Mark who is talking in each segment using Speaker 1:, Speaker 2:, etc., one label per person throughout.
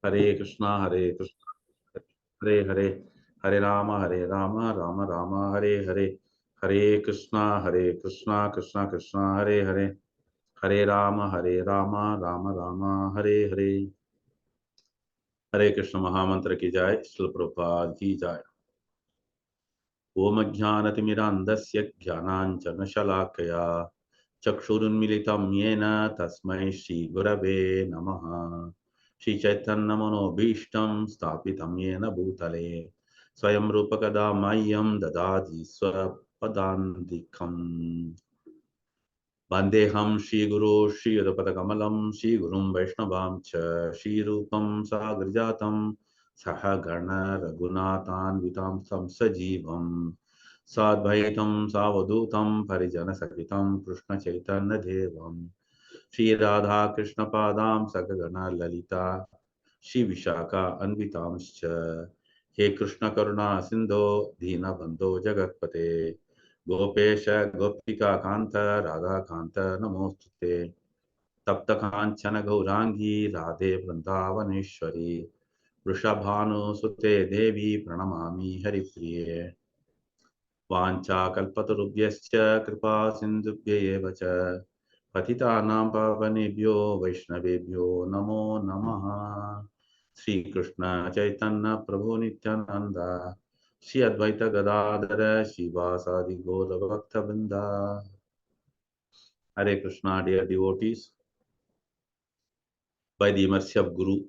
Speaker 1: Hare Krishna, Hare Hare, Hare Rama, Rama Rama, Hare Hare, Hare Krishna, Krishna Krishna, Hare Hare, Hare Rama, Rama Rama, Hare Hare. हरे कृष्ण महामंत्र की जाय, श्रील प्रभुपाद की जाय। ओम ज्ञानतिमिरान्धस्य ज्ञानाञ्जनशलाकया चक्षुरुन्मीलितं येन तस्मै श्रीगुरवे नमः। श्रीचैतन्यमनोभीष्टं स्थापितं येन भूतले स्वयं रूपकदा मह्यं ददाति स्वपदान्तिकम्। वन्देऽहं श्रीगुरो श्रीयुतपदकमलं श्रीगुरुं वैष्णवां च श्रीरूपं साग्रजातं सहगण रघुनाथान्वितां तं सजीवं साद्वैतं सावधूतं परिजनसहितं कृष्णचैतन्यदेवं श्रीराधाकृष्णपादां सगगण ललिता श्रीविशाखा अन्वितांश्च हे कृष्णकरुणा सिन्धो दीनबन्धो जगत्पते गोपेश गोपिका कांत राधा कांत नमोस्तुते तप्त कांचन गौरांगी राधे वृंदावनेश्वरी वृषभानुसुते देवी प्रणमामि हरिप्रिये वाञ्छाकल्पतरुभ्यश्च कृपा सिन्धुभ्य एव च पतितानां पावनेभ्यो वैष्णवेभ्यो नमो नमः। श्री कृष्ण चैतन्य प्रभु नित्यानंद श्री अद्वैत गदाधर शिवासादि गौर भक्त वृंदा। Hare Krishna, dear devotees. By the mercy of Guru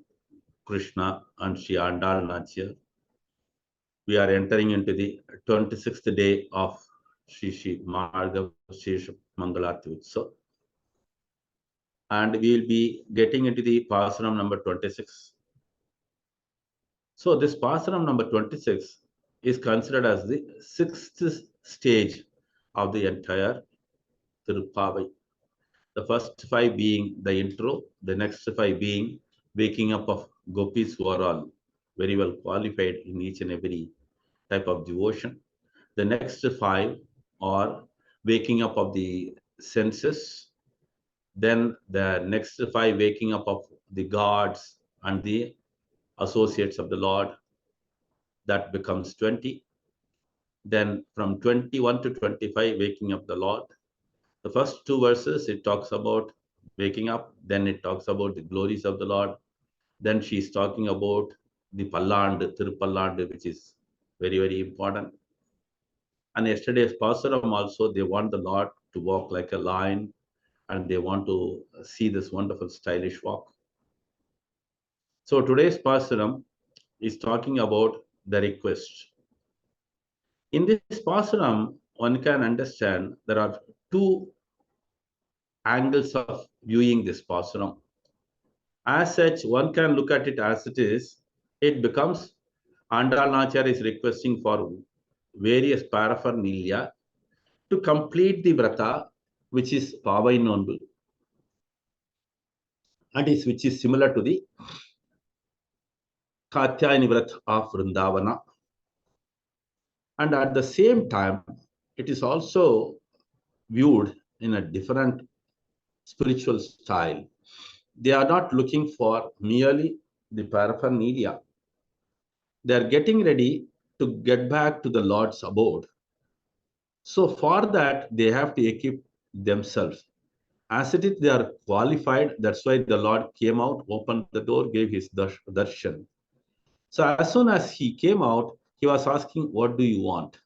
Speaker 1: Krishna and Śrī Āndāl Nachya, we are entering into the 26th day of Śrī Mārgasirsha Mangalārati Utsav, and we will be getting into the Pāsuram number 26. So this Pāsuram number 26 is considered as the 6th stage of the entire Tiruppāvai. The first 5 being the intro, the next 5 being waking up of gopis who are all very well qualified in each and every type of devotion. The next 5 are waking up of the senses. Then the next 5 waking up of the gods and the associates of the Lord. That becomes 20. Then from 21 to 25 waking up the Lord. The first 2 verses, it talks about waking up. Then it talks about the glories of the Lord. Then she's talking about the Palland, Tiruppāvai, which is very, very important. And yesterday's Pāsuram also, they want the Lord to walk like a lion and they want to see this wonderful stylish walk. So today's Pāsuram is talking about the request. In this Pāsuram, one can understand there are 2 angles of viewing this Pāsuram. As such, one can look at it as it is. It becomes Āndāl Nachar is requesting for various paraphernalia to complete the vrata, which is Pāvai Nonbu, and which is similar to the Katyayani Vrat of Vrindavana. And at the same time, it is also viewed in a different spiritual style. They are not looking for merely the paraphernalia. They are getting ready to get back to the Lord's abode. So for that, they have to equip themselves. As it is, they are qualified. That's why the Lord came out, opened the door, gave his darshan. So as soon as he came out, he was asking, what do you want?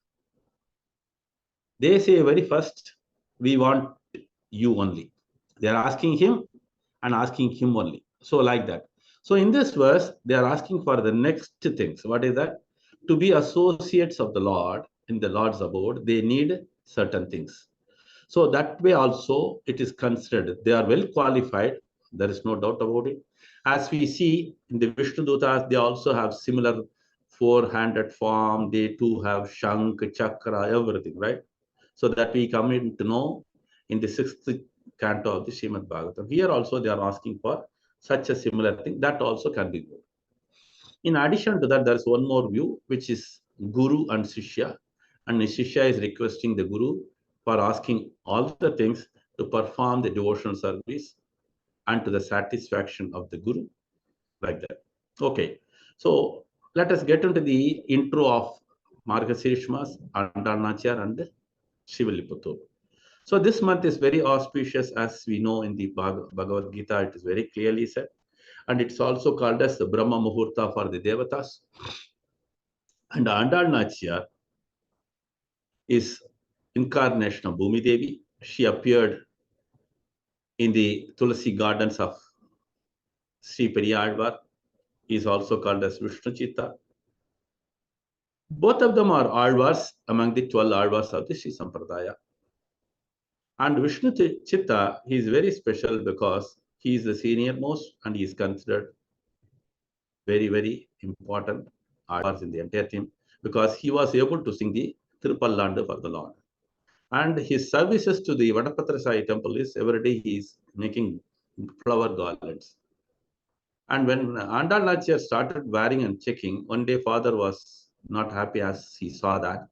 Speaker 1: They say very first, we want you only. They are asking him and asking him only. So like that. So in this verse, they are asking for the next things. What is that? To be associates of the Lord in the Lord's abode, they need certain things. So that way also it is considered. They are well qualified. There is no doubt about it. As we see in the Vishnu Dutas, they also have similar 4-handed form. They too have Shank, Chakra, everything, right? So that we come in to know in the 6th canto of the Śrīmad-Bhāgavatam. Here also they are asking for such a similar thing. That also can be good. In addition to that, there is one more view, which is Guru and Shishya. And Shishya is requesting the Guru for asking all the things to perform the devotional service and to the satisfaction of the Guru, like that. Okay, so let us get into the intro of Mārgasirsha, Āndāl Nachiyar and Śrīvilliputtur. So this month is very auspicious, as we know in the Bhagavad Gita, it is very clearly said. And it's also called as the Brahma Muhurta for the Devatas. And Āndāl Nachiyar is incarnation of Bhumi Devi. She appeared in the Tulsi gardens of Sri Periyalvar, is also called as Vishnu Chitta. Both of them are Alvars among the 12 Alvars of the Sri Sampradaya. And Vishnu Chitta, he is very special because he is the senior most and he is considered very, very important Alvars in the entire team because he was able to sing the Tiruppāvai for the Lord. And his services to the Vadapatra Sai temple is every day he is making flower garlands. And when Āndāl Nachiyar started wearing and checking, one day father was not happy as he saw that.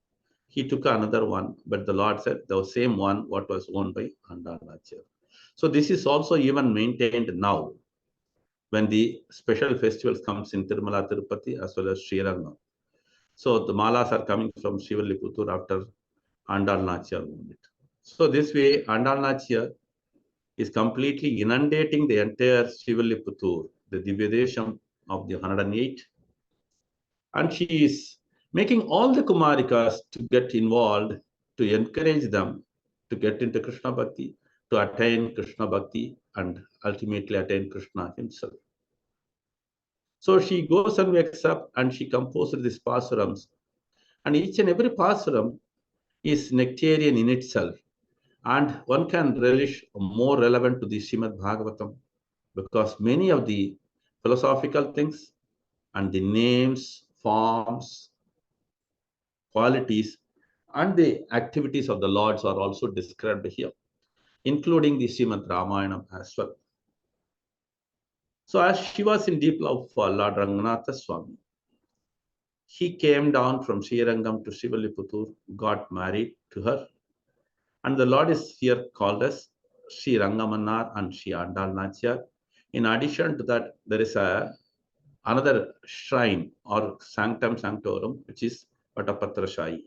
Speaker 1: He took another one, but the Lord said the same one what was owned by Āndāl Nachiyar. So this is also even maintained now when the special festivals comes in Tirumala Tirupati as well as Srirangam. So the malas are coming from Śrīvilliputtur after Āndāl Nachiyar owned it. So this way Āndāl Nachiyar is completely inundating the entire Śrīvilliputtur, the Divyadesham of the 108. And she is making all the Kumarikas to get involved, to encourage them to get into Krishna Bhakti, to attain Krishna Bhakti, and ultimately attain Krishna himself. So she goes and wakes up and she composes these Pasurams. And each and every Pasuram is nectarian in itself. And one can relish more relevant to the Śrīmad-Bhāgavatam because many of the philosophical things and the names, forms, qualities, and the activities of the Lords are also described here, including the Srimad Ramayana as well. So as she was in deep love for Lord Ranganatha Swami, he came down from Srirangam to Śrīvilliputtur, got married to her. And the Lord is here called as Śrī Rangamanar and Śrī Āndāl Nachiyar. In addition to that, there is another shrine or sanctum sanctorum, which is Vatapatra Shai.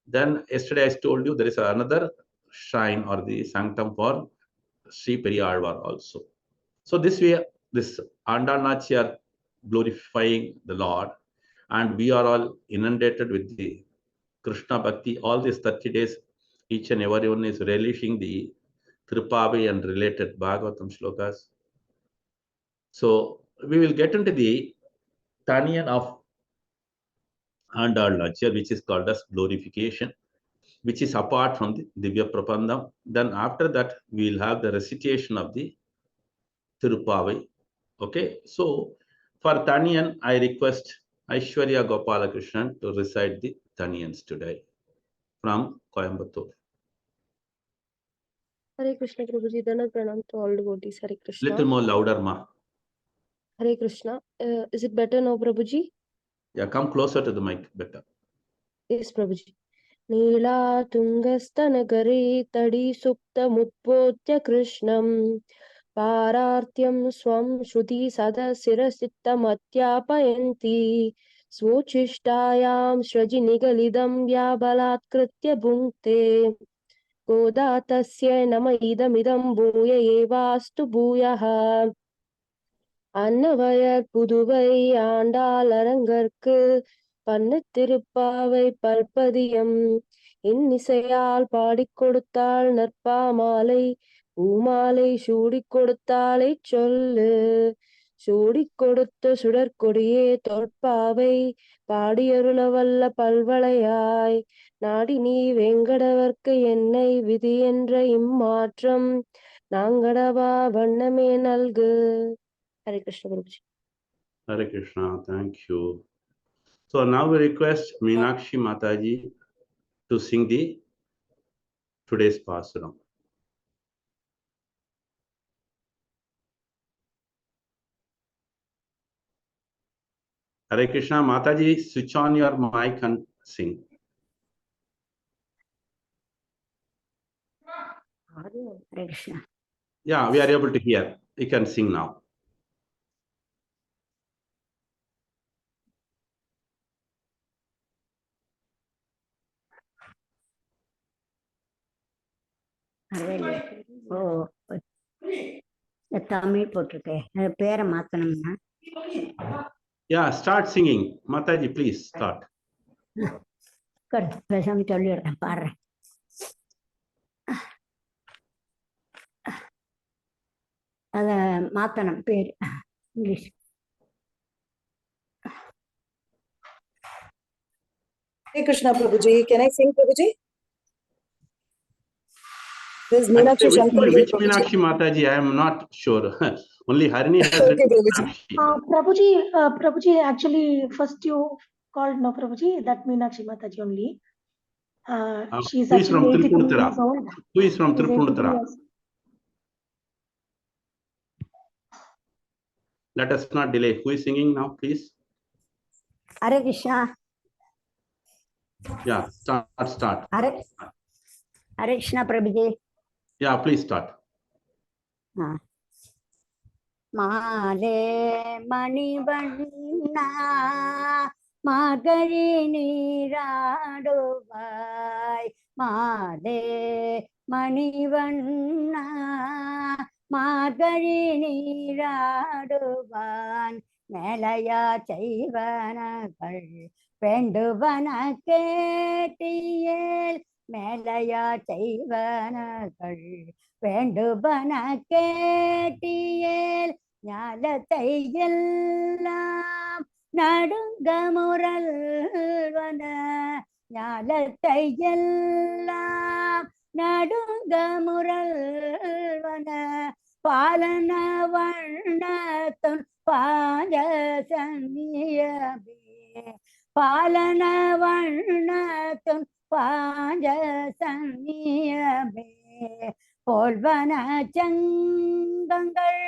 Speaker 1: Then yesterday I told you there is another shrine or the sanctum for Sri Periyalvar also. So this way, this Āndāl Nachiyar glorifying the Lord, and we are all inundated with the Krishna Bhakti. All these 30 days, each and everyone is relishing the Tiruppāvai and related Bhagavatam shlokas. So we will get into the Taniyan of Āndāl Nachiyar, which is called as glorification, which is apart from the Divya Prabandham. Then after that, we will have the recitation of the Tiruppāvai. Okay, so for Taniyan, I request Aishwarya Gopalakrishnan to recite the Taniyans today from Coimbatore.
Speaker 2: Hare Krishna, Prabhuji. Dana pranam to all devotees. Hare Krishna.
Speaker 1: Little more louder, ma.
Speaker 2: Hare Krishna. Is it better now, Prabhuji?
Speaker 1: Yeah, come closer to the mic, better.
Speaker 2: Yes, Prabhuji. Nīlā tungastanagare tadi sukta mutpotya krishnam pārārtyam swam shruti sada sirasittam atyāpayanti svochishtāyām sraji nigalidam vyābalatkrutya bhunkte गोदातस्य नम इदमिदं भूय एवास्तु भूयः அன்னவயற் புதுவை ஆண்டாளரங்கற்கு பண்ணத் திருப்பாவை பல்பதியம் இன்னிசையால் பாடிக் கொடுத்தாள் நற்பாமாலை பூமாலை சூடிக் கொடுத்தாளைச் சொல்லு சூடிக் கொடுத்த சுடற்கொடியே தொற்பாவை பாடியருளவல்ல பல்வளையாய் நாடி நீ வேங்கடவர்க்கு என்னை விதி என்ற இம்மாற்றம் நாங்கடவா வண்ணமே நல்கு. Hare Krishna, Guruji.
Speaker 1: Hare Krishna, thank you. So now we request Meenakshi Mataji to sing the today's Pāsuram. Hare Krishna, Mataji, switch on your mic and sing.
Speaker 3: Hare Krishna.
Speaker 1: Yeah, we are able to hear. You can sing now.
Speaker 3: ஓ தமிழ் போட்டிருக்கேன் பேரை மாத்தணும்னா
Speaker 1: Yeah, start singing. Mataji, please start.
Speaker 3: பேசாம சொல்லிடுறேன் பாடுறேன் அத மாத்தணும் பேர் English
Speaker 4: Hey Krishna Prabhuji, can I sing Prabhuji? This is Meenakshi Shankar.
Speaker 1: Which Meenakshi Mataji? I am not sure. Only Harini has
Speaker 4: Okay,
Speaker 1: written
Speaker 4: Prabhuji.
Speaker 5: Prabhuji, actually, first you called no Prabhuji, that Meenakshi Mataji only. She's
Speaker 1: who is from
Speaker 5: actually 82
Speaker 1: Tiruppāvai?
Speaker 5: years old.
Speaker 1: Who is from
Speaker 5: She's 82
Speaker 1: Tiruppāvai?
Speaker 5: years.
Speaker 1: Let us not delay. Who is singing now, please?
Speaker 3: Hare Krishna
Speaker 1: Yeah, start.
Speaker 3: Hare Krishna Prabhuji
Speaker 1: Yeah, please start.
Speaker 3: மாலே மணிவண்ணா மார்கழி நீராடுவாய் மாலே மணிவண்ணா மார்கழி நீராடுவான் மேலையா செய்வனகள் வேண்டுவன கேட்டியேல் மேலையா செய்வனகள் வேண்டுவன கேட்டியேல் ஞாலத்தை எல்லாம் நடுங்க முரல்வன ஞாலத்தை எல்லாம் நடுங்க முரல்வன பாலன வண்ணத்துன் பாஞ்சசன்னியமே பாலன வண்ணத்துன் பாஞ்சசன்னியமே போல்வன சங்கங்கள்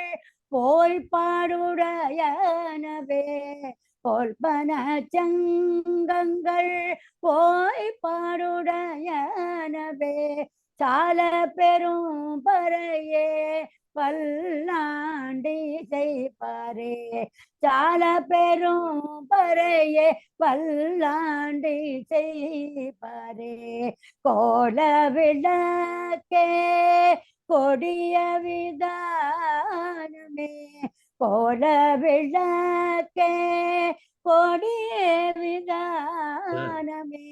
Speaker 3: போல் பாடுடையனவே போல்வன சங்கங்கள் போய் பாடுடையனவே சால பெரும் பறையே பல்லாண்டி செய்பாரே சால பெரும் பறையே பல்லாண்டி செய்பாரே கோல விளக்கே கொடிய விதானமே கோல விளக்கே கொடிய விதானமே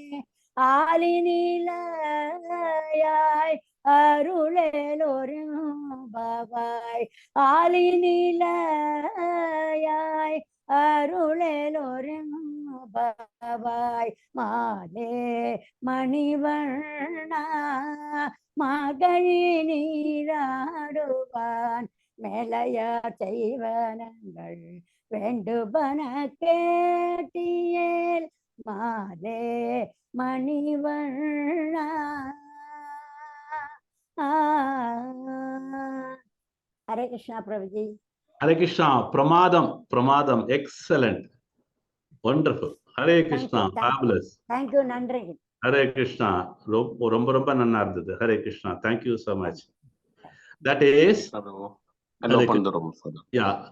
Speaker 3: ஆலினிலையாய் அருளேலோரும் பாவாய் ஆலினிலையாய் அருளேலோரும் பாவாய் மாலே மணிவண்ணா மார்கழி நீராடுவான் மேலையா செய்வனங்கள் வேண்டுவன கேட்டியேல் மாலே மணிவண்ணா Hare Krishna Prabhuji
Speaker 1: Hare Krishna. Pramadam. Excellent. Wonderful. Hare Krishna. Fabulous.
Speaker 3: Thank you, நன்றி.
Speaker 1: Hare Krishna. ரொம்ப நன்னா இருந்தது. Hare Krishna. Thank you so much. That is yeah.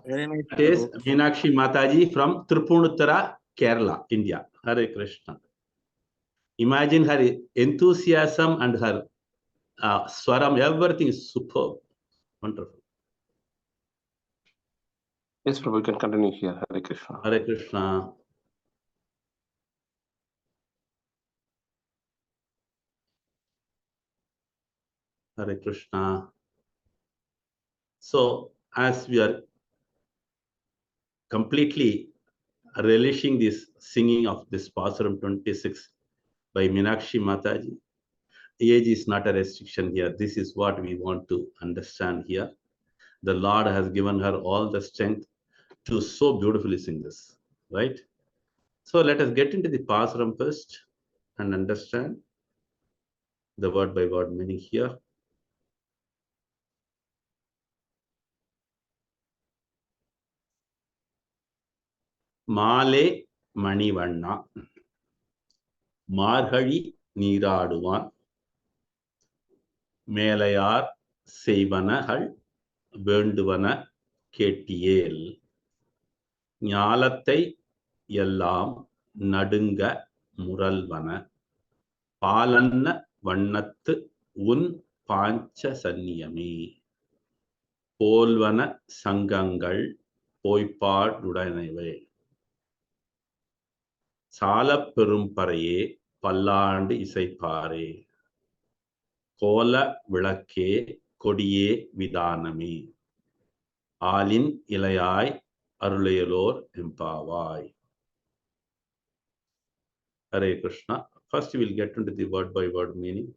Speaker 1: That is Meenakshi Mataji from Tiruppāvai, Kerala, India. Hare Krishna. Imagine her enthusiasm and her swaram, everything is superb. Wonderful.
Speaker 6: Yes, Prabhu, we can continue here. Hare Krishna.
Speaker 1: Hare Krishna. Hare Krishna. So, as we are completely relishing this singing of this Pāsuram 26 by Meenakshi Mataji, age is not a restriction here. This is what we want to understand here. The Lord has given her all the strength to so beautifully sing this, right? So let us get into the Pāsuram first and understand the word by word meaning here. மாலே மணிவண்ணா மார்கழி நீராடுவான் மேலையார் செய்வனகள் வேண்டுவன கேட்டியேல் ஞாலத்தை எல்லாம் நடுங்க முரல்வன பாலன்ன வண்ணத்து உன் Pancha Sanniyami. Polvana Sangangal Poipadudanave. Sala Perumparaye Pallandi Isaipare. Kola Vilake Kodiye Vidanami. Alin Ilayai Arulayalor Empavai. Hare Krishna. First, we will get into the word by word meaning.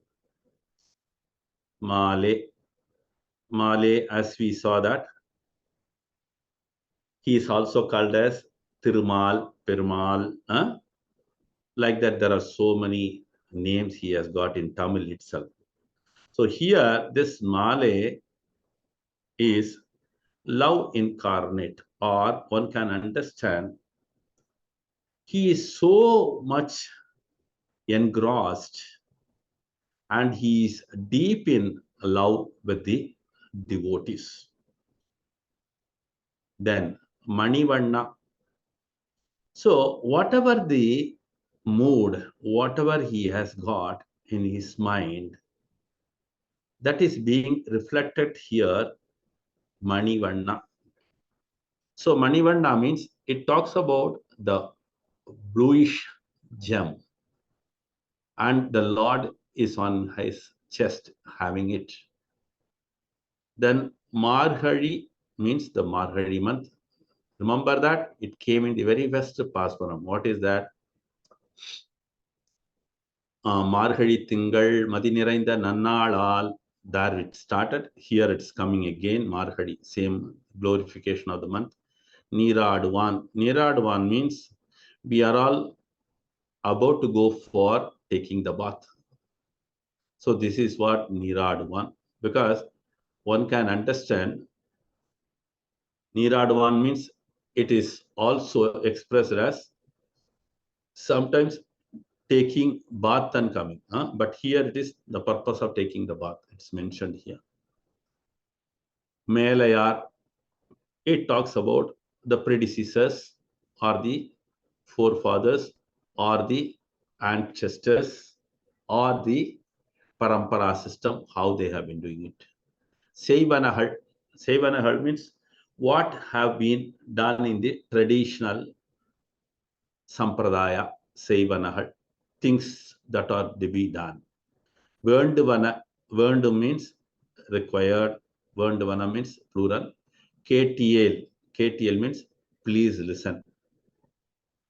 Speaker 1: Male. Male, as we saw that, he is also called as Thirumal, Perumal. Like that, there are so many names he has got in Tamil itself. So here, this Male is love incarnate, or one can understand he is so much engrossed and he is deep in love with the devotees. Then Manivanna. So whatever the mood, whatever he has got in his mind, that is being reflected here, Manivanna. So Manivanna means it talks about the bluish gem, and the Lord is on his chest having it. Then Margari means the Margari month. Remember that it came in the very first Pāsuram. What is that? Margari Tingal Madinirainda Nannalal. There it started. Here it's coming again. Margari, same glorification of the month. Nīrāduvan. Nīrāduvan means we are all about to go for taking the bath. So this is what Nīrāduvan, because one can understand Nīrāduvan means it is also expressed as sometimes taking bath and coming. But here it is the purpose of taking the bath. It's mentioned here. Melayar, it talks about the predecessors or the forefathers or the ancestors or the parampara system, how they have been doing it. Seivanahal. Seivanahal means what have been done in the traditional sampradaya. Seivanahal, things that are to be done. Venduvana. Vendu means required. Venduvana means plural. KTL. KTL means please listen.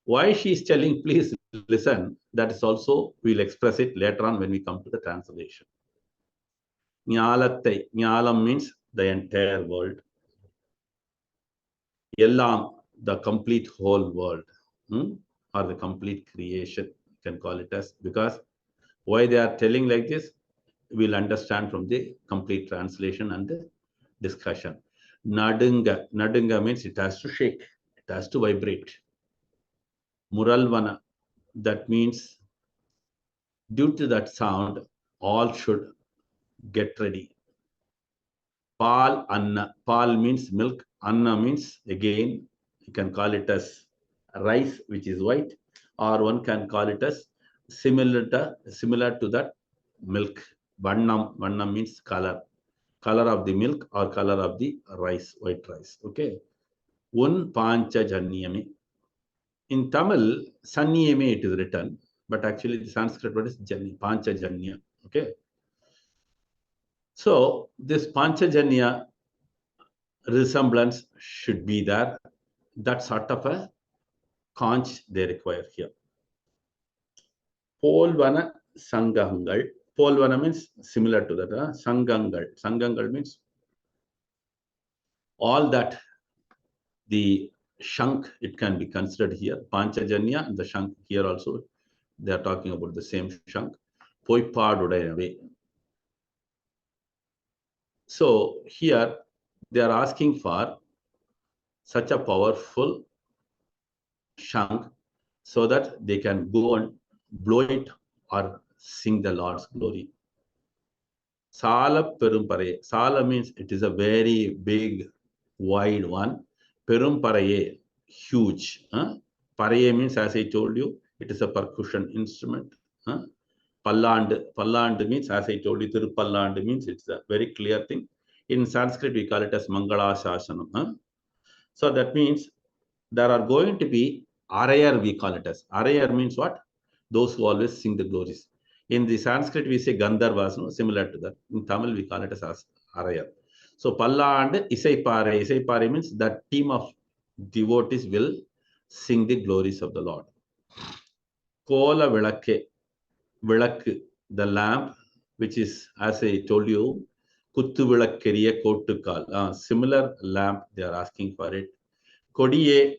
Speaker 1: Why she is telling please listen, that is also, we'll express it later on when we come to the translation. Nyalathai. Nyalam means the entire world. Yellam, the complete whole world, or the complete creation, you can call it as, because why they are telling like this, we'll understand from the complete translation and the discussion. Nadunga. Nadunga means it has to shake, it has to vibrate. Muralvana, that means due to that sound, all should get ready. Pal Anna. Pal means milk. Anna means, again, you can call it as rice, which is white, or one can call it as similar to that milk. Vannam. Vannam means color. Color of the milk or color of the rice, white rice. Okay. Un Pancha Janyami. In Tamil, Sanniyame it is written, but actually the Sanskrit word is Janya, Panchajanya. Okay. So this Panchajanya resemblance should be there. That sort of a conch they require here. Polvana Sangangal. Polvana means similar to that. Sangangal. Sangangal means all that the shank, it can be considered here. Panchajanya and the shank here also, they are talking about the same shank. Poipadudanave. So here they are asking for such a powerful shank so that they can go and blow it or sing the Lord's glory. Sala Perumparaye. Sala means it is a very big, wide one. Perumparaye, huge. Paraye means, as I told you, it is a percussion instrument. Palland means, as I told you, Tiruppalland means it's a very clear thing. In Sanskrit, we call it as Mangalārati. Huh? So that means there are going to be Arayar, we call it as. Arayar means what? Those who always sing the glories. In the Sanskrit, we say Gandharvas, no? Similar to that. In Tamil, we call it as Arayar. So Palla and Isaipare. Isaipare means that team of devotees will sing the glories of the Lord. Kola Vilakke. Vilak, the lamp, which is, as I told you, Kuttu Vilakkeriya Kottukal. Similar lamp, they are asking for it. Kodiye,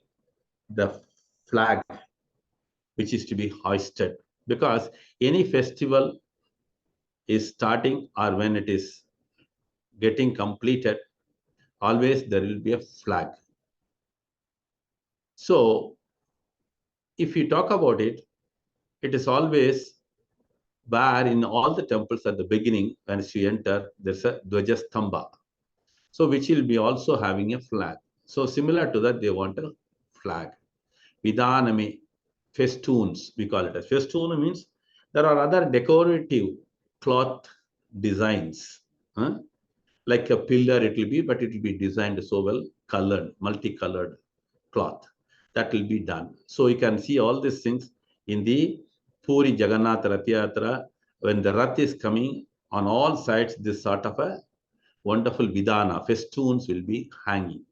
Speaker 1: the flag, which is to be hoisted. Because any festival is starting or when it is getting completed, always there will be a flag. So, if you talk about it, it is always where in all the temples at the beginning, when you enter, there's a Dvajastamba. So, which will be also having a flag. So, similar to that, they want a flag. Vidhanami, festoons, we call it as. Festoon means there are other decorative cloth designs. Huh? Like a pillar, it will be, but it will be designed so well, colored, multicolored cloth. That will be done. So, you can see all these things in the Puri Jagannath Rath Yatra, when the Rath is coming, on all sides, this sort of a wonderful vidana, festoons will be hanging.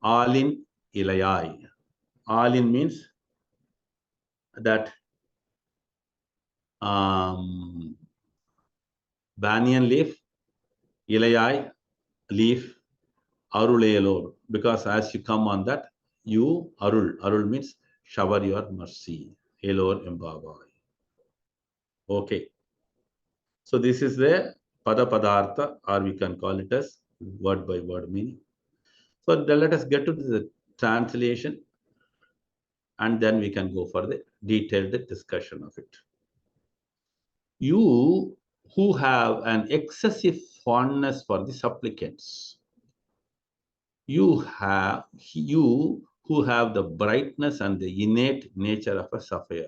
Speaker 1: Alin Ilayai. Alin means that banyan leaf, Ilayai, leaf, Arulelor. Because as you come on that, you Arul. Arul means shower your mercy. Elor Embhavai. Okay. So this is the Pada Padartha, or we can call it as word by word meaning. So let us get to the translation and then we can go for the detailed discussion of it. You who have an excessive fondness for the supplicants, you who have the brightness and the innate nature of a sapphire,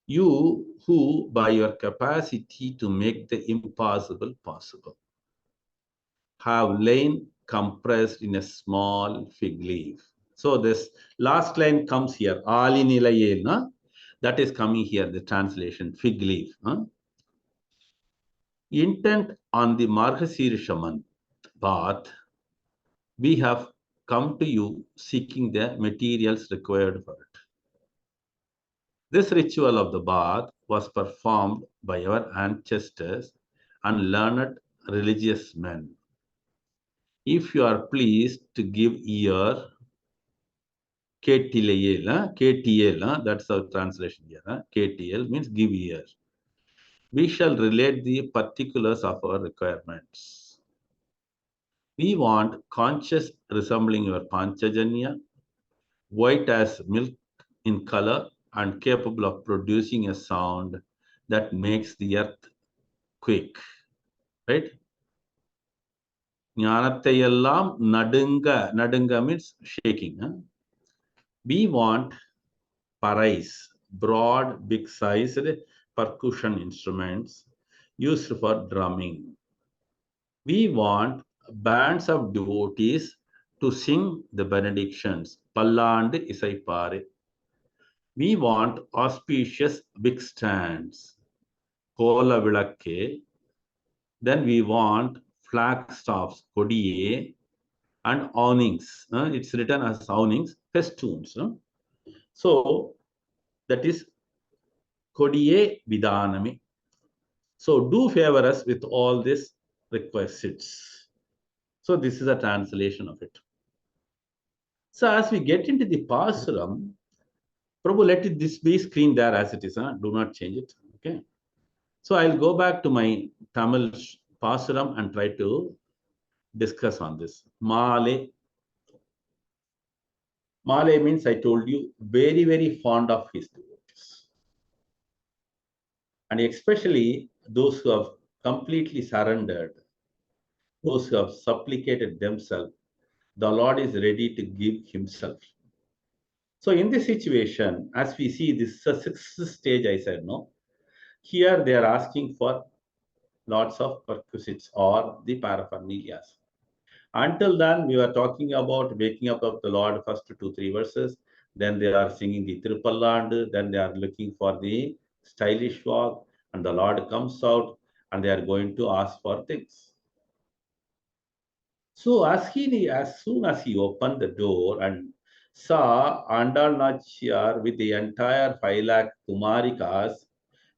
Speaker 1: you who by your capacity to make the impossible possible have lain compressed in a small fig leaf. So this last line comes here, Alinilayena, that is coming here, the translation, fig leaf. Intent on the Mārgasirsha month bath, we have come to you seeking the materials required for it. This ritual of the bath was performed by our ancestors and learned religious men. If you are pleased to give ear, KTL, that's our translation here. KTL means give ear. We shall relate the particulars of our requirements. We want conscious resembling your Panchajanya, white as milk in color and capable of producing a sound that makes the earth quake. Right? Jnanathayallam nadunga means shaking. We want parais, broad, big-sized percussion instruments used for drumming. We want bands of devotees to sing the benedictions, Palla and Isaipare. We want auspicious big stands, Kola Vilakke. Then we want flagstaffs, Kodiye, and awnings. It's written as awnings, festoons. So that is Kodiye Vidhanami. So do favor us with all these requisites. So this is a translation of it. So as we get into the Pāsuram, Prabhu, let this be screen there as it is. Do not change it. Okay. So I'll go back to my Tamil Pāsuram and try to discuss on this. Male. Male means, I told you, very, very fond of his devotees. And especially those who have completely surrendered, those who have supplicated themselves, the Lord is ready to give himself. So in this situation, as we see, this is a sixth stage, I said, no? Here they are asking for lots of perquisites or the paraphernalias. Until then, we were talking about waking up of the Lord, first 2-3 verses. Then they are singing the Tiruppāvai, then they are looking for the stylish walk, and the Lord comes out and they are going to ask for things. So as soon as he opened the door and saw Āndāl Nachiyar with the entire 5 lakh Kumarikas,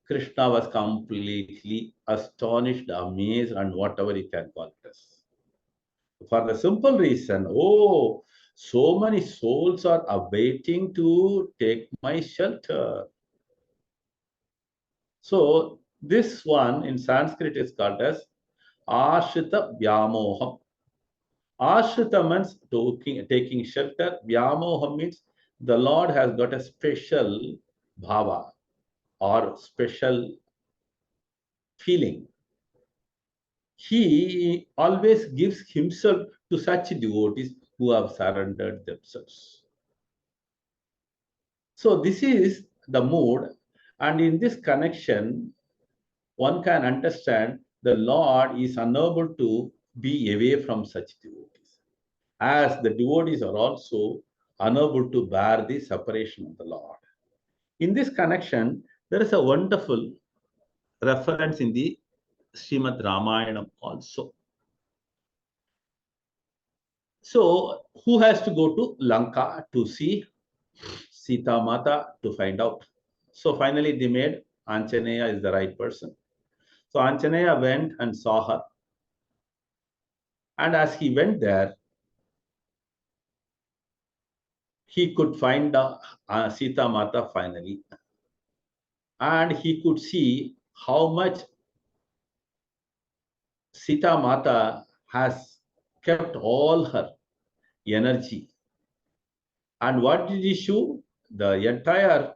Speaker 1: Krishna was completely astonished, amazed, and whatever you can call it as. For the simple reason, oh, so many souls are awaiting to take my shelter. So this one in Sanskrit is called as Ashrita Vyamoham. Ashrita means taking shelter. Vyamoham means the Lord has got a special bhava or special feeling. He always gives himself to such devotees who have surrendered themselves. So this is the mood, and in this connection, one can understand the Lord is unable to be away from such devotees, as the devotees are also unable to bear the separation of the Lord. In this connection, there is a wonderful reference in the Śrīmad-Rāmayanam also. So, who has to go to Lanka to see Sita Mata to find out? So, finally, they made Anjaneya is the right person. So, Anjaneya went and saw her. And as he went there, he could find Sita Mata finally. And he could see how much Sita Mata has kept all her energy. And what did he show? The entire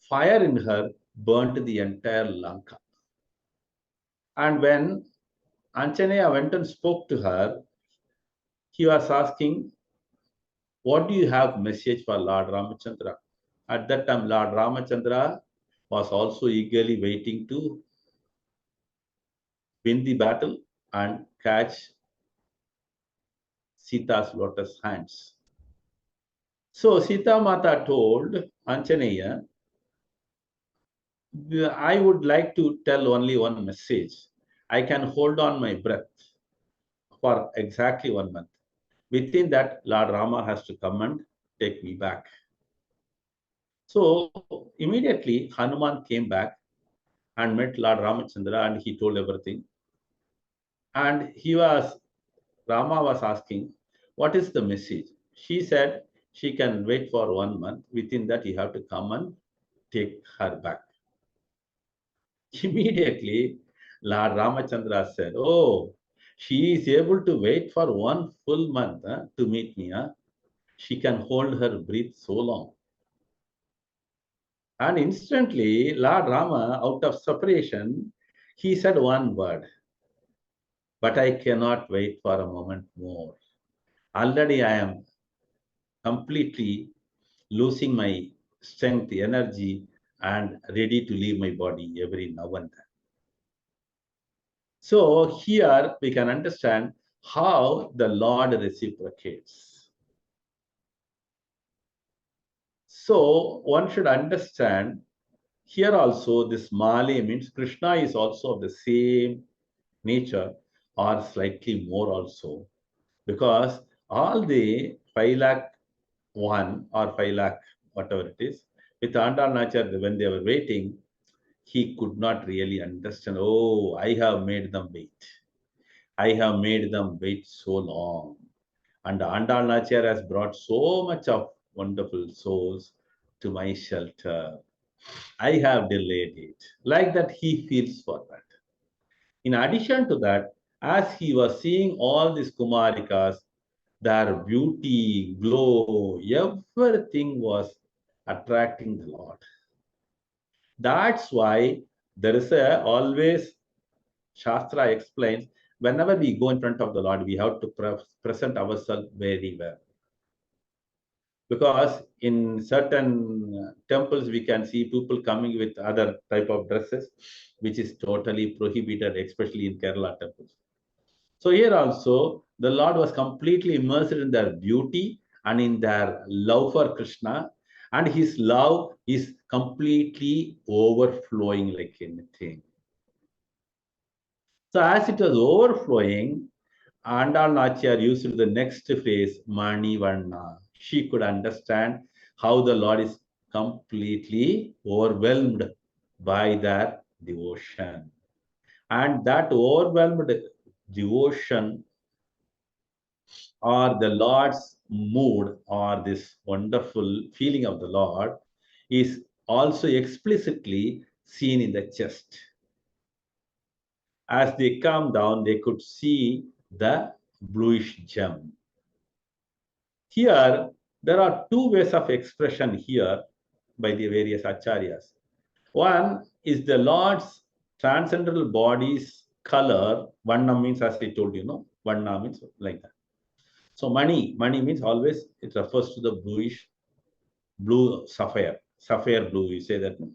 Speaker 1: fire in her burnt the entire Lanka. And when Anjaneya went and spoke to her, he was asking, what do you have message for Lord Ramachandra? At that time, Lord Ramachandra was also eagerly waiting to win the battle and catch Sita's lotus hands. So Sita Mata told Anjaneya, I would like to tell only one message. I can hold on my breath for exactly 1 month. Within that, Lord Rama has to come and take me back. So immediately Hanuman came back and met Lord Ramachandra, and he told everything. And Rama was asking, what is the message? She said she can wait for 1 month. Within that, you have to come and take her back. Immediately, Lord Ramachandra said, oh, she is able to wait for 1 full month to meet me. She can hold her breath so long. And instantly, Lord Rama, out of separation, he said one word, but I cannot wait for a moment more. Already I am completely losing my strength, energy, and ready to leave my body every now and then. So here we can understand how the Lord reciprocates. So one should understand here also this Mali means Krishna is also of the same nature or slightly more also, because all the 5 lakh 1 or 5 lakh whatever it is, with Āndāl Nachiyar, when they were waiting, he could not really understand, oh, I have made them wait. I have made them wait so long. And Āndāl Nachiyar has brought so much of wonderful souls to my shelter. I have delayed it. Like that, he feels for that. In addition to that, as he was seeing all these Kumarikas, their beauty, glow, everything was attracting the Lord. That's why there is always, Shastra explains, whenever we go in front of the Lord, we have to present ourselves very well. Because in certain temples, we can see people coming with other type of dresses, which is totally prohibited, especially in Kerala temples. So here also, the Lord was completely immersed in their beauty and in their love for Krishna, and his love is completely overflowing like anything. So as it was overflowing, Āndāl Nachiyar used the next phrase, Mani Vanna. She could understand how the Lord is completely overwhelmed by their devotion. And that overwhelmed devotion or the Lord's mood or this wonderful feeling of the Lord is also explicitly seen in the chest. As they come down, they could see the bluish gem. Here, there are two ways of expression here by the various acharyas. One is the Lord's transcendental body's color. Vanna means, as I told you, no? Vanna means like that. So mani means always, it refers to the bluish, blue sapphire blue, you say that. No?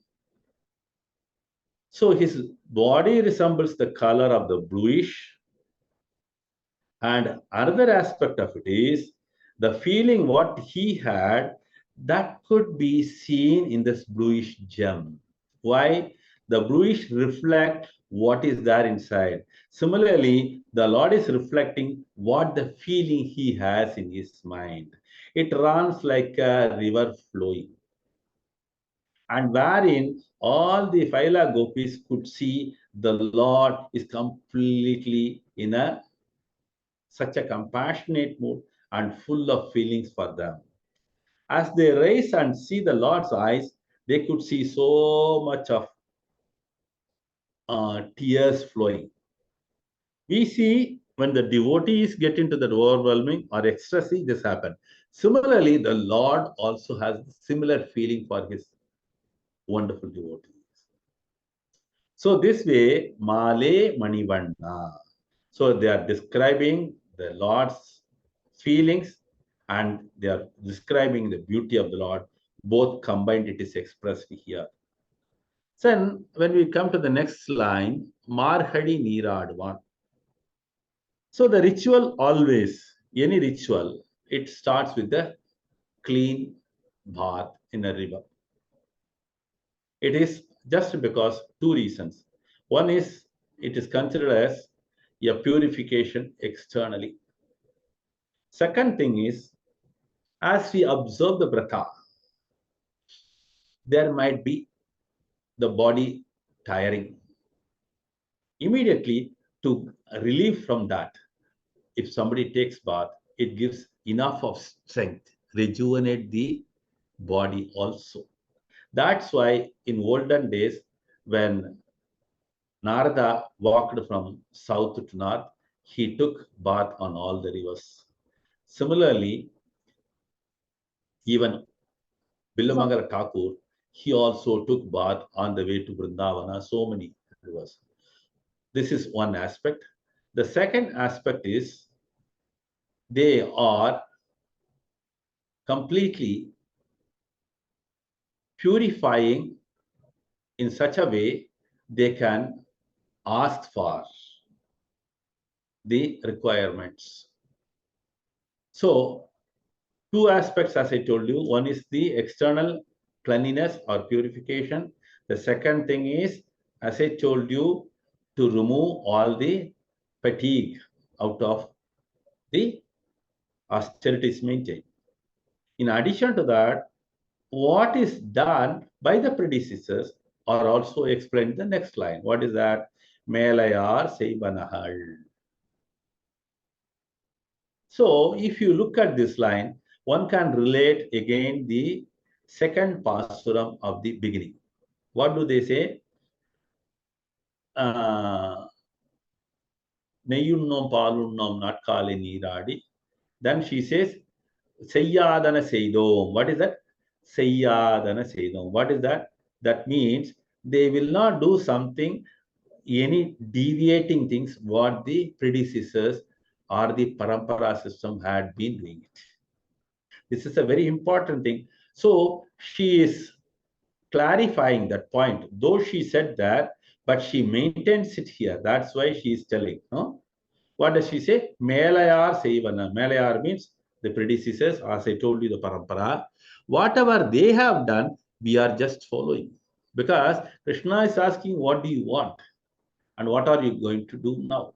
Speaker 1: So his body resembles the color of the bluish. And another aspect of it is the feeling what he had that could be seen in this bluish gem. Why? The bluish reflect what is there inside. Similarly, the Lord is reflecting what the feeling he has in his mind. It runs like a river flowing. And wherein all the Phaila gopis could see the Lord is completely in such a compassionate mood and full of feelings for them. As they raise and see the Lord's eyes, they could see so much of tears flowing. We see when the devotees get into that overwhelming or ecstasy, this happens. Similarly, the Lord also has similar feeling for his wonderful devotees. So this way, Male Manivanna. So they are describing the Lord's feelings and they are describing the beauty of the Lord. Both combined, it is expressed here. Then, when we come to the next line, Marhadi Neeradvan. So the ritual always, any ritual, it starts with the clean bath in a river. It is just because two reasons. One is it is considered as a purification externally. Second thing is, as we observe the vrata, there might be the body tiring. Immediately, to relieve from that, if somebody takes bath, it gives enough of strength, rejuvenate the body also. That's why in olden days, when Narada walked from south to north, he took bath on all the rivers. Similarly, even Bilamangala Thakur, he also took bath on the way to Vrindavana, so many rivers. This is one aspect. The second aspect is they are completely purifying in such a way they can ask for the requirements. So, two aspects, as I told you. One is the external cleanliness or purification. The second thing is, as I told you, to remove all the fatigue out of the austerities maintained. In addition to that, what is done by the predecessors are also explained in the next line. What is that? Melayar Seibanahal. So if you look at this line, one can relate again the second Pāsuram of the beginning. What do they say? Neyunnam Palunnam Natkale Niradi. Then she says, Seyyadana Seidom. What is that? Seyyadana Seidom. What is that? That means they will not do something, any deviating things what the predecessors or the parampara system had been doing it. This is a very important thing. So she is clarifying that point, though she said that, but she maintains it here. That's why she is telling. No? What does she say? Melayar Sevana. Melayar means the predecessors, as I told you, the parampara. Whatever they have done, we are just following. Because Krishna is asking, what do you want? And what are you going to do now?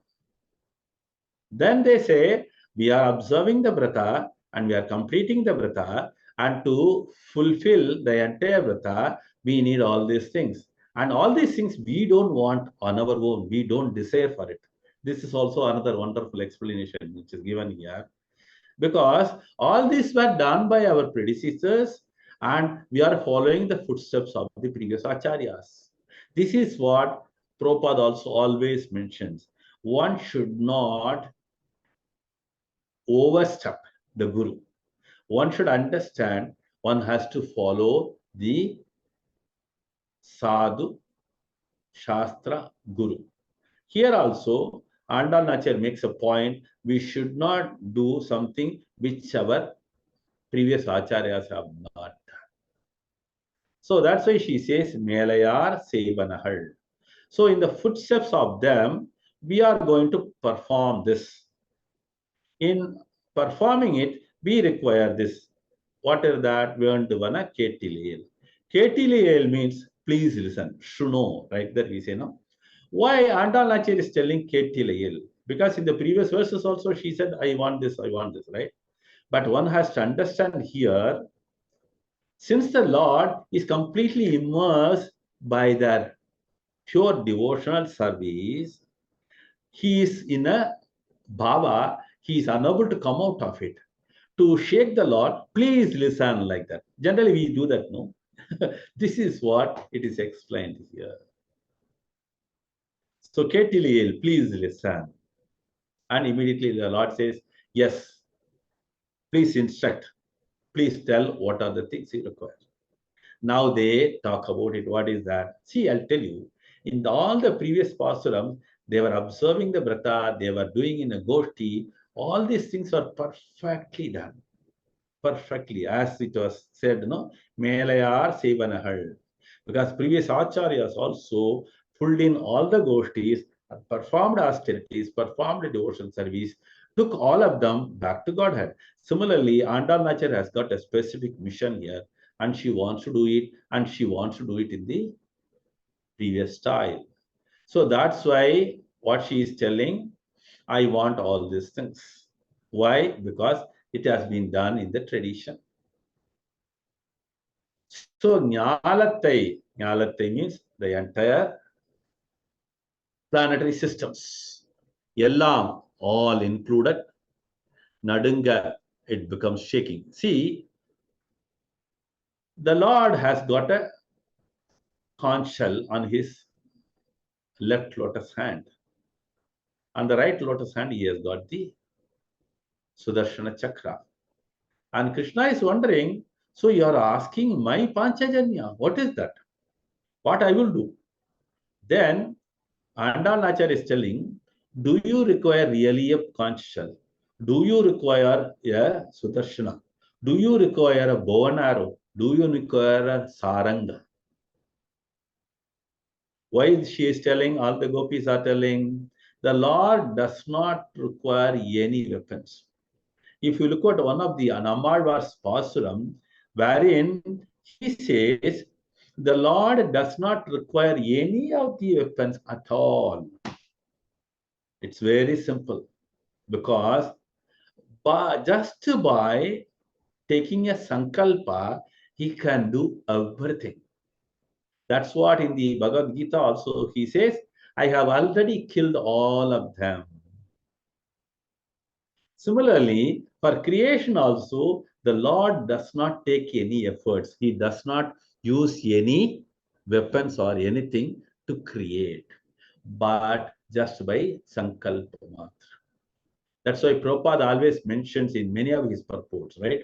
Speaker 1: Then they say, we are observing the vrata and we are completing the vrata, and to fulfill the entire vrata, we need all these things. And all these things we don't want on our own. We don't desire for it. This is also another wonderful explanation which is given here. Because all these were done by our predecessors and we are following the footsteps of the previous acharyas. This is what Prabhupada also always mentions. One should not overstep the Guru. One should understand one has to follow the Sadhu, Shastra, Guru. Here also, Āndāl Nachar makes a point, we should not do something which our previous acharyas have not done. So that's why she says, Melayar Sevanahal. So in the footsteps of them, we are going to perform this. In performing it, we require this. What is that? Venduvana Ketiliyal. Ketiliyal means please listen. Shuno, right? That we say, no? Why Āndāl Nachar is telling Ketiliyal? Because in the previous verses also she said, I want this, right? But one has to understand here, since the Lord is completely immersed by their pure devotional service, he is in a bhava, he is unable to come out of it. To shake the Lord, please listen, like that. Generally, we do that, no? This is what it is explained here. So, Ketiliyal, please listen. And immediately the Lord says, yes, please instruct. Please tell what are the things you require. Now they talk about it. What is that? See, I'll tell you. In all the previous Pāsuram, they were observing the vrata, they were doing in a goshti. All these things were perfectly done. Perfectly, as it was said, no? Melayar Sevanahal. Because previous acharyas also pulled in all the goshtis, performed austerities, performed devotional service, took all of them back to Godhead. Similarly, Āndāl Nachar has got a specific mission here, and she wants to do it, and she wants to do it in the previous style. So that's why what she is telling, I want all these things. Why? Because it has been done in the tradition. So Nyalatai means the entire planetary systems. Yellam, all included. Nadunga, it becomes shaking. See, the Lord has got a conch shell on his left lotus hand. On the right lotus hand, he has got the Sudarshana Chakra. And Krishna is wondering, so you are asking my Panchajanya, what is that? What I will do? Then Āndāl Nachar is telling, do you require really a conch shell? Do you require a Sudarshana? Do you require a bow and arrow? Do you require a saranga? Why she is telling, all the gopis are telling, the Lord does not require any weapons. If you look at one of the Nammalvar's Pāsuram, wherein he says, the Lord does not require any of the weapons at all. It's very simple. Because just by taking a sankalpa, he can do everything. That's what in the Bhagavad Gita also he says, I have already killed all of them. Similarly, for creation also, the Lord does not take any efforts. He does not use any weapons or anything to create, but just by sankalpa matra. That's why Prabhupada always mentions in many of his purports, right?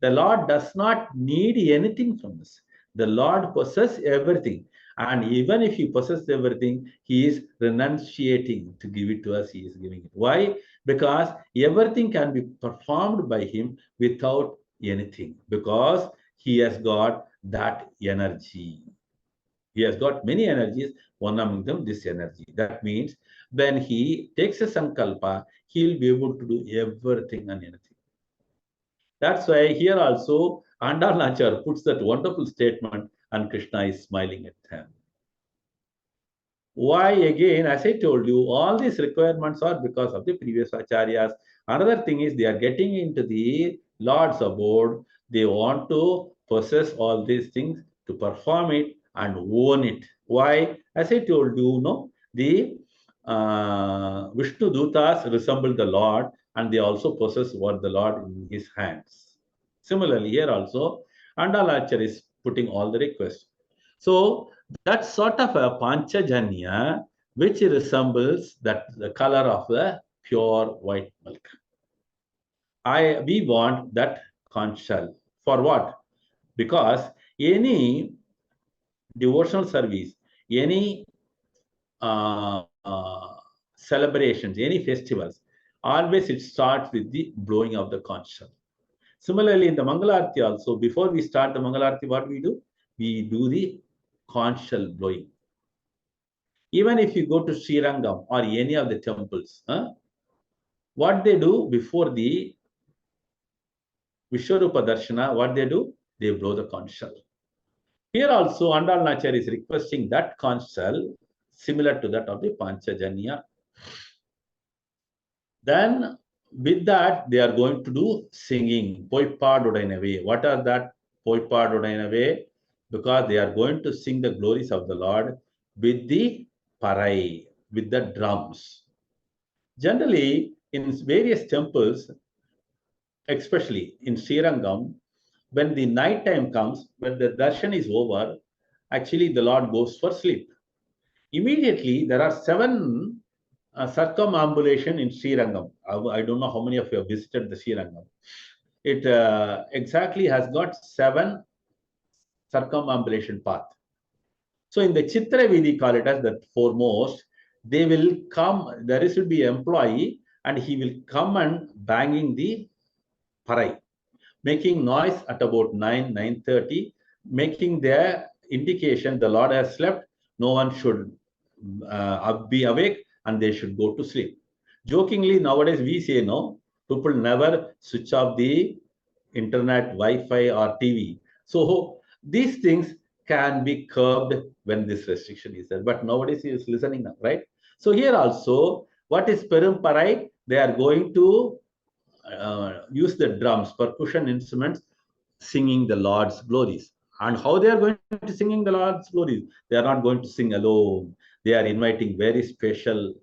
Speaker 1: The Lord does not need anything from us. The Lord possesses everything. And even if he possesses everything, he is renunciating to give it to us. He is giving it. Why? Because everything can be performed by him without anything because he has got that energy. He has got many energies, one among them this energy. That means when he takes a sankalpa, he will be able to do everything and anything. That's why here also Āndāl Nachar puts that wonderful statement and Krishna is smiling at them. Why again, as I told you, all these requirements are because of the previous acharyas. Another thing is they are getting into the Lord's abode. They want to possess all these things to perform it and own it. Why? As I told you, no, the Vishnu Dutas resemble the Lord and they also possess what the Lord in his hands. Similarly, here also, Āndāl Nachar is putting all the requests. So that's sort of a panchajanya which resembles that the color of the pure white milk. We want that conch shell. For what? Because any devotional service, any celebrations, any festivals, always it starts with the blowing of the conch shell. Similarly, in the Mangalārati also, before we start the Mangalārati, what we do? We do the conch shell blowing. Even if you go to Srirangam or any of the temples, what they do before the Vishwarupa Darshana, what they do? They blow the conch shell. Here also, Āndāl Nachar is requesting that conch shell similar to that of the Panchajanya. Then, with that, they are going to do singing. Poipadudainave. What are that? Poipadudainave? Because they are going to sing the glories of the Lord with the parai, with the drums. Generally, in various temples, especially in Srirangam, when the night time comes, when the darshan is over, actually the Lord goes for sleep. Immediately, there are 7 circumambulation in Srirangam. I don't know how many of you have visited the Srirangam. It exactly has got 7 circumambulation path. So in the Chitra Vidi call it as the foremost, they will come, there should be an employee and he will come and banging the parai, making noise at about 9:30, making their indication the Lord has slept, no one should be awake and they should go to sleep. Jokingly, nowadays we say no, people never switch off the internet, Wi-Fi or TV. So these things can be curbed when this restriction is there. But nowadays he is listening now, right? So here also, what is Perumparai? They are going to use the drums, percussion instruments, singing the Lord's glories. And how they are going to singing the Lord's glories? They are not going to sing alone. They are inviting very special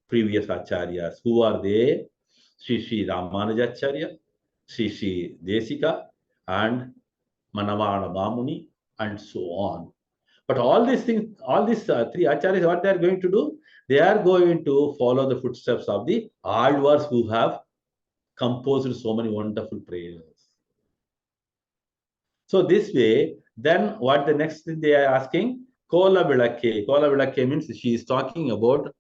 Speaker 1: previous acharyas. Who are they? Śrī Ramanujacharya, Śrī Desika, and Manavana Bhamuni, and so on. But all these things, all these 3 acharyas, what they are going to do? They are going to follow the footsteps of the Alvars who have composed so many wonderful prayers. So this way, then what the next thing they are asking? Kola Vilakke. Kola Vilakke means she is talking about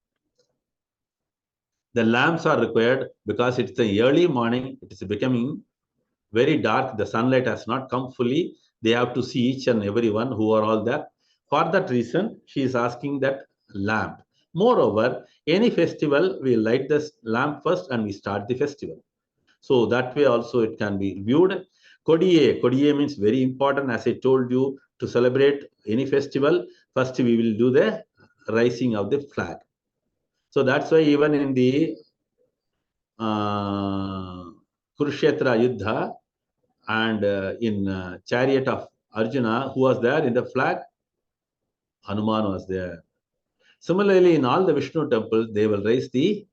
Speaker 1: the lamps are required because it's the early morning, it is becoming very dark, the sunlight has not come fully. They have to see each and everyone who are all there. For that reason, she is asking that lamp. Moreover, any festival, we light this lamp first and we start the festival. So that way also it can be viewed. Kodiye. Kodiye means very important. As I told you, to celebrate any festival, first we will do the raising of the flag. So that's why even in the Kurukshetra Yuddha and in chariot of Arjuna, who was there in the flag? Hanuman was there. Similarly, in all the Vishnu temples, they will raise the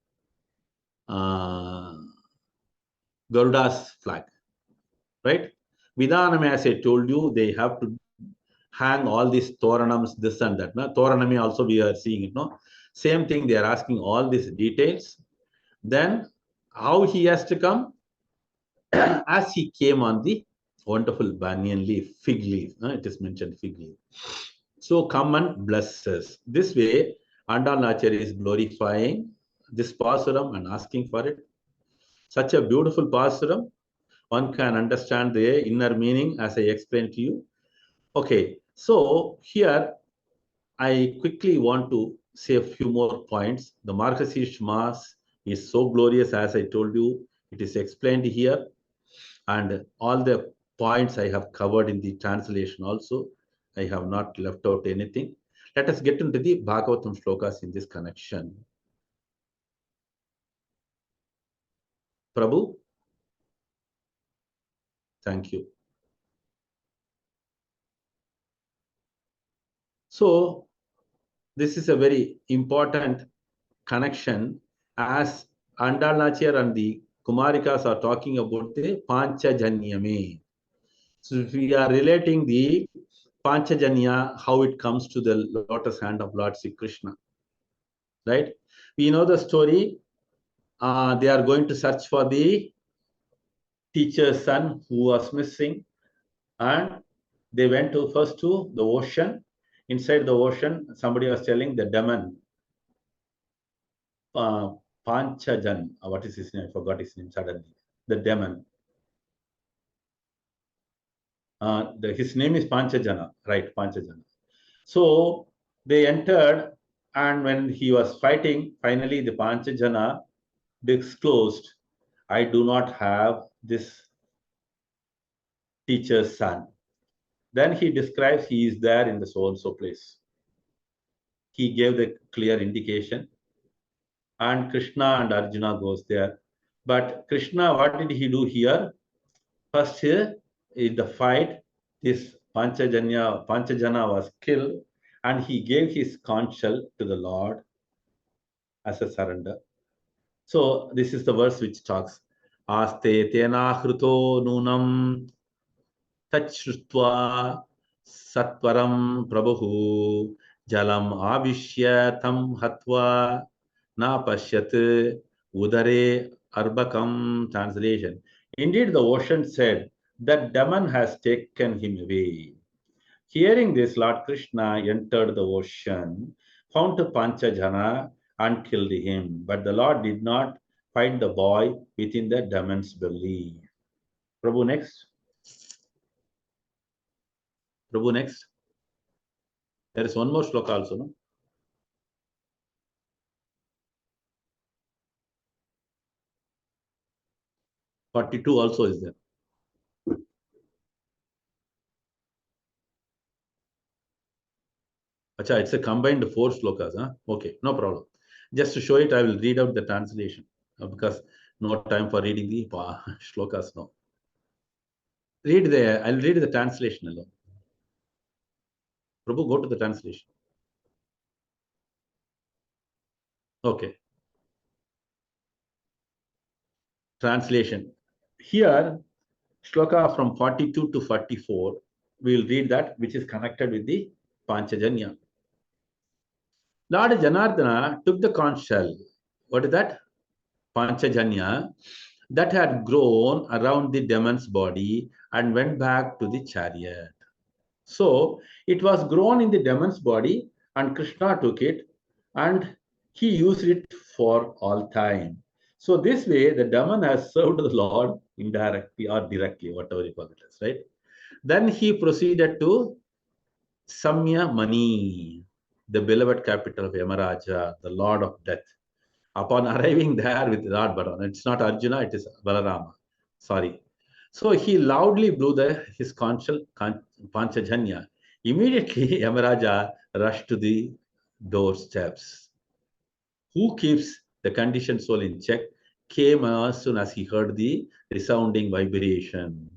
Speaker 1: Garuda's flag, right? Vidhanam, as I told you, they have to hang all these Toranams, this and that. No? Toranami also we are seeing it. No? Same thing, they are asking all these details. Then how he has to come? As he came on the wonderful banyan leaf, fig leaf. It is mentioned fig leaf. So come and bless us. This way, Āndāl Nachar is glorifying this Pāsuram and asking for it. Such a beautiful Pāsuram. one can understand the inner meaning as I explained to you. Okay, so here I quickly want to say a few more points. The Margasirsha Mass is so glorious, as I told you. It is explained here, and all the points I have covered in the translation also. I have not left out anything. Let us get into the Bhagavatam shlokas in this connection. Prabhu? Thank you. So, this is a very important connection, as Āndāl Nachiyar and the Kumarikas are talking about the Panchajanyame. So if we are relating the Panchajanya, how it comes to the lotus hand of Lord Sri Krishna, right? We know the story. They are going to search for the teacher's son who was missing, and they went to first to the ocean. Inside the ocean, somebody was telling the demon, Panchajan, what is his name? I forgot his name suddenly. The demon. His name is Panchajana, right? Panchajana. So they entered, and when he was fighting, finally the Panchajana disclosed, I do not have this teacher's son. Then he describes he is there in the so-and-so place. He gave the clear indication, and Krishna and Arjuna goes there. But Krishna, what did he do here? First, in the fight, this Panchajana was killed, and he gave his conch shell to the Lord as a surrender. So this is the verse which talks, Aste tena hruto nunam tachrutva satvaram prabhu jalam avishya tam hatva na pashyat udare arbakam. Translation. Indeed, the ocean said, that demon has taken him away. Hearing this, Lord Krishna entered the ocean, found Panchajana, and killed him. But the Lord did not find the boy within the demon's belly. Prabhu, next. Prabhu, next. There is one more shloka also, no? .42 also is there. Acha, it's a combined 4 shlokas, huh? Okay, no problem. Just to show it, I will read out the translation because no time for reading the shlokas now. I'll read the translation alone. Prabhu, go to the translation. Okay. Translation. Here, shloka from 42 to 44, we will read that which is connected with the Panchajanya. Lord Janardana took the conch shell. What is that? Panchajanya, that had grown around the demon's body and went back to the chariot. So it was grown in the demon's body, and Krishna took it and he used it for all time. So this way, the demon has served the Lord indirectly or directly, whatever you call it as, right? Then he proceeded to Samya Mani, the beloved capital of Yamaraja, the Lord of Death. Upon arriving there with Lord Balarama, it's not Arjuna, it is Balarama. Sorry. So he loudly blew his conch shell, Panchajanya. Immediately, Yamaraja rushed to the doorsteps. Who keeps the conditioned soul in check came as soon as he heard the resounding vibration.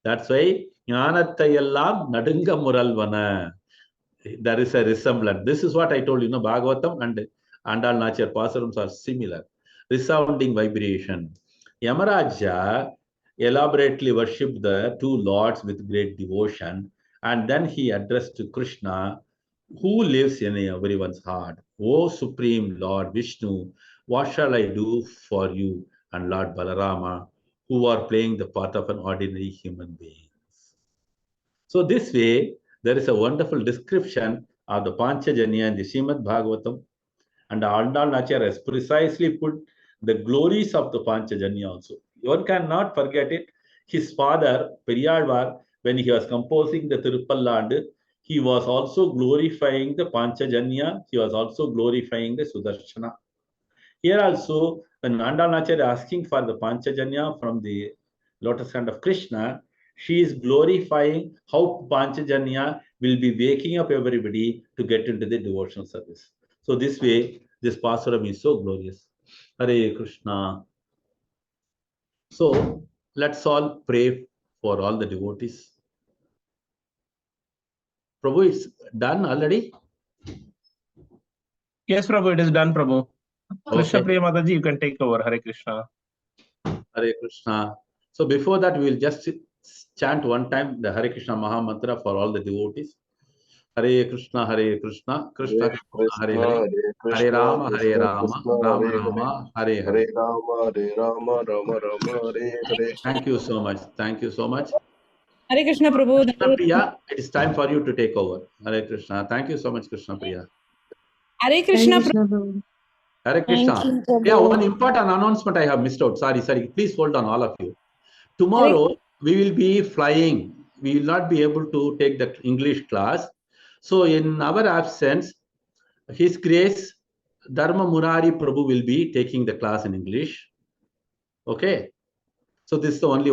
Speaker 1: That's why Jnanattayallam Nadunga Muralvana. There is a resemblance. This is what I told you, Bhagavatam and Āndāl Nachiyar Pāsurams are similar. Resounding vibration. Yamaraja elaborately worshipped the 2 lords with great devotion, and then he addressed to Krishna, who lives in everyone's heart. O Supreme Lord Vishnu, what shall I do for you and Lord Balarama, who are playing the part of an ordinary human being? So this way, there is a wonderful description of the Panchajanya in the Śrīmad-Bhāgavatam, and Āndāl Nachiyar has precisely put the glories of the Panchajanya also. One cannot forget it his father, Periyalvar, when he was composing the Tiruppallandu, he was also glorifying the Panchajanya, he was also glorifying the Sudarshana. Here also, when Āndāl Nachar is asking for the Panchajanya from the lotus hand of Krishna, she is glorifying how Panchajanya will be waking up everybody to get into the devotional service. So this way, this Pāsuram is so glorious. Hare Krishna. So let's all pray for all the devotees. Prabhu, it's done already?
Speaker 6: Yes, Prabhu, it is done, Prabhu. Krishna
Speaker 1: Okay.
Speaker 6: Priya Mataji, you can take over. Hare Krishna.
Speaker 1: Hare Krishna. So before that, we will just chant one time the Hare Krishna Maha Mantra for all the devotees. Hare Krishna, Krishna Krishna, Hare Hare, Hare Rama, Rama Rama, Hare Hare.
Speaker 6: Rama, Hare Hare.
Speaker 1: Thank you so much. Thank you so much.
Speaker 7: Hare Krishna Prabhu.
Speaker 1: Krishna Priya, it is time for you to take over. Hare Krishna. Thank you so much, Krishna Priya.
Speaker 7: Hare Krishna Prabhu.
Speaker 1: Hare Krishna.
Speaker 2: Thank you, Prabhu.
Speaker 1: Yeah, one important announcement I have missed out. Sorry. Please hold on, all of you. Tomorrow we will be flying. We will not be able to take the English class. So in our absence, His Grace Dharma Murari Prabhu will be taking the class in English. Okay. So this is the only